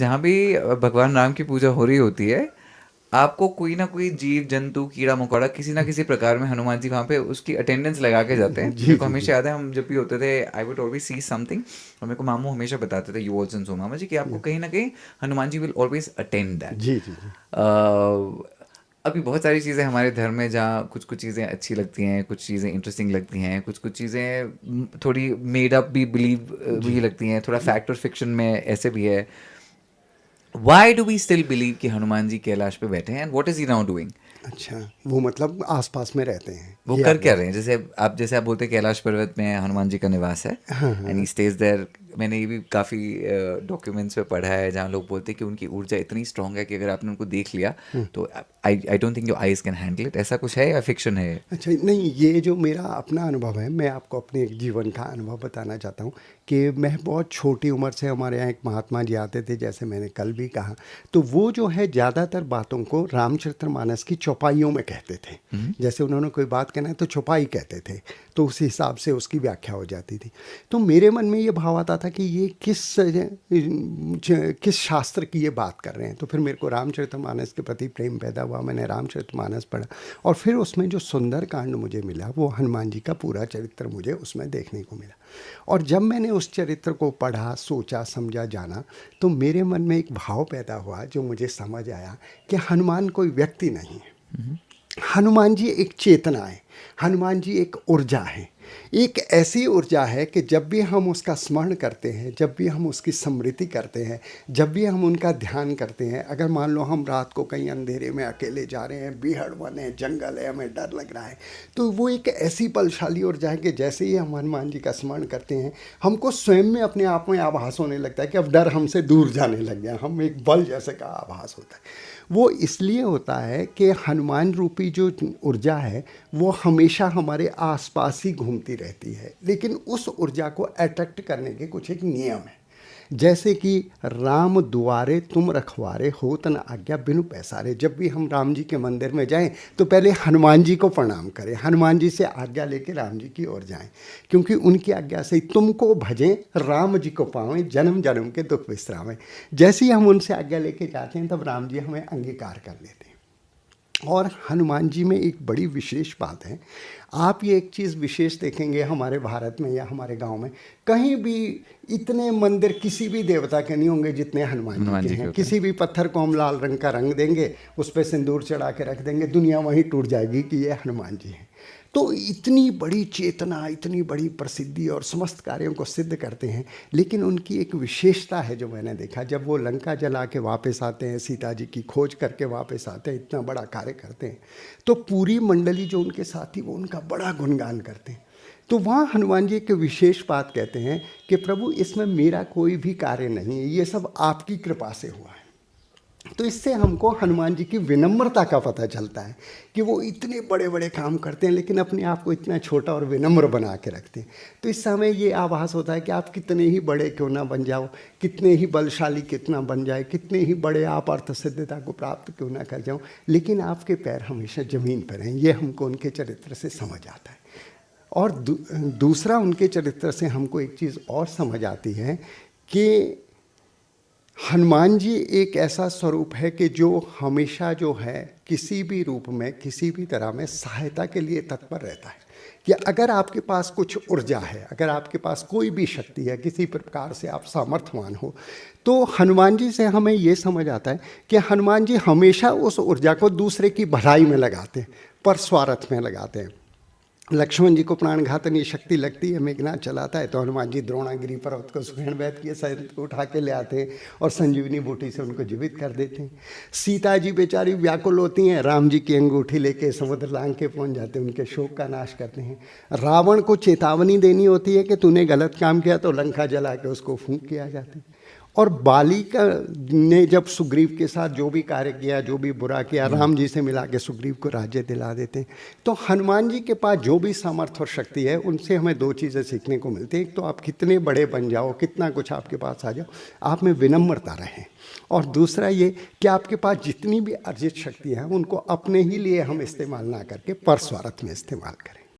जहाँ भी भगवान राम की पूजा हो रही होती है, आपको कोई ना कोई जीव जंतु कीड़ा मकोड़ा किसी ना किसी प्रकार में हनुमान जी वहाँ पे उसकी अटेंडेंस लगा के जाते हैं। जी मेरे को जी जी। हमेशा याद है, हम जब भी होते थे I would always see something, और मेरे को मामू हमेशा बताते थे, यू ऑल्सो सो मामा जी, कि आपको कहीं ना कहीं Hanuman ji will always attend that. जी जी जी। अभी बहुत सारी चीज़ें हमारे धर्म में, जहाँ कुछ कुछ चीज़ें अच्छी लगती हैं, कुछ चीज़ें इंटरेस्टिंग लगती हैं, कुछ कुछ चीज़ें थोड़ी मेड अप भी बिलीव जी भी लगती हैं, थोड़ा फैक्ट और फिक्शन में ऐसे भी है। Why do we still believe कि हनुमान जी कैलाश पे बैठे हैं, and what is he now doing? अच्छा, वो मतलब आसपास में रहते हैं, वो ये कर आप क्या बोल रहे हैं? जैसे आप बोलते हैं कैलाश पर्वत में हनुमान जी का निवास है, हाँ एंड ही हाँ। Stage there. मैंने ये भी काफ़ी डॉक्यूमेंट्स में पढ़ा है, जहाँ लोग बोलते हैं कि उनकी ऊर्जा इतनी स्ट्रांग है कि अगर आपने उनको देख लिया तो I don't think your eyes can handle it. ऐसा कुछ है या फिक्शन है? अच्छा, नहीं, ये जो मेरा अपना अनुभव है, मैं आपको अपने एक जीवन का अनुभव बताना चाहता हूँ कि मैं बहुत छोटी उम्र से, हमारे यहाँ एक महात्मा जी आते थे, जैसे मैंने कल भी कहा, तो वो जो है ज़्यादातर बातों को रामचरितमानस की चौपाइयों में कहते थे। जैसे उन्होंने कोई बात कहना है तो चौपाई कहते थे, तो उस हिसाब से उसकी व्याख्या हो जाती थी। तो मेरे मन में ये भाव आता था कि ये किस शास्त्र की ये बात कर रहे हैं। तो फिर मेरे को रामचरितमानस के प्रति प्रेम पैदा हुआ, मैंने रामचरितमानस पढ़ा, और फिर उसमें जो सुंदर कांड मुझे मिला, वो हनुमान जी का पूरा चरित्र मुझे उसमें देखने को मिला। और जब मैंने उस चरित्र को पढ़ा, सोचा, समझा, जाना, तो मेरे मन में एक भाव पैदा हुआ जो मुझे समझ आया कि हनुमान कोई व्यक्ति नहीं है, हनुमान जी एक चेतना है, हनुमान जी एक ऊर्जा है। एक ऐसी ऊर्जा है कि जब भी हम उसका स्मरण करते हैं, जब भी हम उसकी स्मृति करते हैं, जब भी हम उनका ध्यान करते हैं, अगर मान लो हम रात को कहीं अंधेरे में अकेले जा रहे हैं, बीहड़ वन है, जंगल है, हमें डर लग रहा है, तो वो एक ऐसी बलशाली ऊर्जा है कि जैसे ही हम हनुमान जी का स्मरण करते हैं, हमको स्वयं में अपने आप में आभास होने लगता है कि अब डर हमसे दूर जाने लग गया, हम एक बल जैसे का आभास होता है। वो इसलिए होता है कि हनुमान रूपी जो ऊर्जा है वो हमेशा हमारे आसपास ही घूमती रहती है, लेकिन उस ऊर्जा को अट्रैक्ट करने के कुछ एक नियम है। जैसे कि राम दुआरे तुम रखवारे, होत न आज्ञा बिनु पैसारे। जब भी हम राम जी के मंदिर में जाएं तो पहले हनुमान जी को प्रणाम करें, हनुमान जी से आज्ञा लेके राम जी की ओर जाएं, क्योंकि उनकी आज्ञा से ही तुमको भजें, राम जी को पावें, जन्म जन्म के दुख विश्रामें। जैसे ही हम उनसे आज्ञा लेके जाते हैं तब राम जी हमें अंगीकार कर लेते हैं। और हनुमान जी में एक बड़ी विशेष बात है, आप ये एक चीज़ विशेष देखेंगे हमारे भारत में या हमारे गांव में, कहीं भी इतने मंदिर किसी भी देवता के नहीं होंगे जितने हनुमान जी हनुमान के जी के हैं। होते हैं। किसी भी पत्थर को हम लाल रंग का रंग देंगे, उस पर सिंदूर चढ़ा के रख देंगे, दुनिया वहीं टूट जाएगी कि ये हनुमान जी हैं। तो इतनी बड़ी चेतना, इतनी बड़ी प्रसिद्धि और समस्त कार्यों को सिद्ध करते हैं, लेकिन उनकी एक विशेषता है जो मैंने देखा, जब वो लंका जला के वापस आते हैं, सीता जी की खोज करके वापस आते हैं, इतना बड़ा कार्य करते हैं, तो पूरी मंडली जो उनके साथी वो उनका बड़ा गुणगान करते हैं। तो वहाँ हनुमान जी एक विशेष बात कहते हैं कि प्रभु इसमें मेरा कोई भी कार्य नहीं है, ये सब आपकी कृपा से हुआ है। तो इससे हमको हनुमान जी की विनम्रता का पता चलता है कि वो इतने बड़े बड़े काम करते हैं लेकिन अपने आप को इतना छोटा और विनम्र बना के रखते हैं। तो इससे हमें ये आभास होता है कि आप कितने ही बड़े क्यों ना बन जाओ, कितने ही बलशाली कितना बन जाए, कितने ही बड़े आप अर्थ सिद्धता को प्राप्त क्यों ना कर जाओ, लेकिन आपके पैर हमेशा ज़मीन पर हैं। ये हमको उनके चरित्र से समझ आता है। और दूसरा, उनके चरित्र से हमको एक चीज़ और समझ आती है कि हनुमान जी एक ऐसा स्वरूप है कि जो हमेशा जो है किसी भी रूप में, किसी भी तरह में सहायता के लिए तत्पर रहता है। कि अगर आपके पास कुछ ऊर्जा है, अगर आपके पास कोई भी शक्ति है, किसी प्रकार से आप सामर्थ्यवान हो, तो हनुमान जी से हमें ये समझ आता है कि हनुमान जी हमेशा उस ऊर्जा को दूसरे की भलाई में लगाते हैं, पर स्वार्थ में लगाते हैं। लक्ष्मण जी को प्राणघातनी शक्ति लगती है, मेघनाथ चलाता है, तो हनुमान जी द्रोणागिरी पर्वत को सुखेण बैठ के सहित को उठा के ले आते हैं और संजीवनी बूटी से उनको जीवित कर देते हैं। सीता जी बेचारी व्याकुल होती हैं, राम जी की अंगूठी लेके समुद्र लांग के पहुंच जाते हैं, उनके शोक का नाश करते हैं। रावण को चेतावनी देनी होती है कि तूने गलत काम किया, तो लंका जला के उसको फूंक किया जाता है। और बाली का ने जब सुग्रीव के साथ जो भी कार्य किया, जो भी बुरा किया, राम जी से मिला के सुग्रीव को राज्य दिला देते हैं। तो हनुमान जी के पास जो भी सामर्थ्य और शक्ति है, उनसे हमें दो चीज़ें सीखने को मिलती हैं। एक तो आप कितने बड़े बन जाओ, कितना कुछ आपके पास आ जाओ, आप में विनम्रता रहे। और दूसरा ये कि आपके पास जितनी भी अर्जित शक्ति है उनको अपने ही लिए हम इस्तेमाल ना करके परस्वार्थ में इस्तेमाल करें।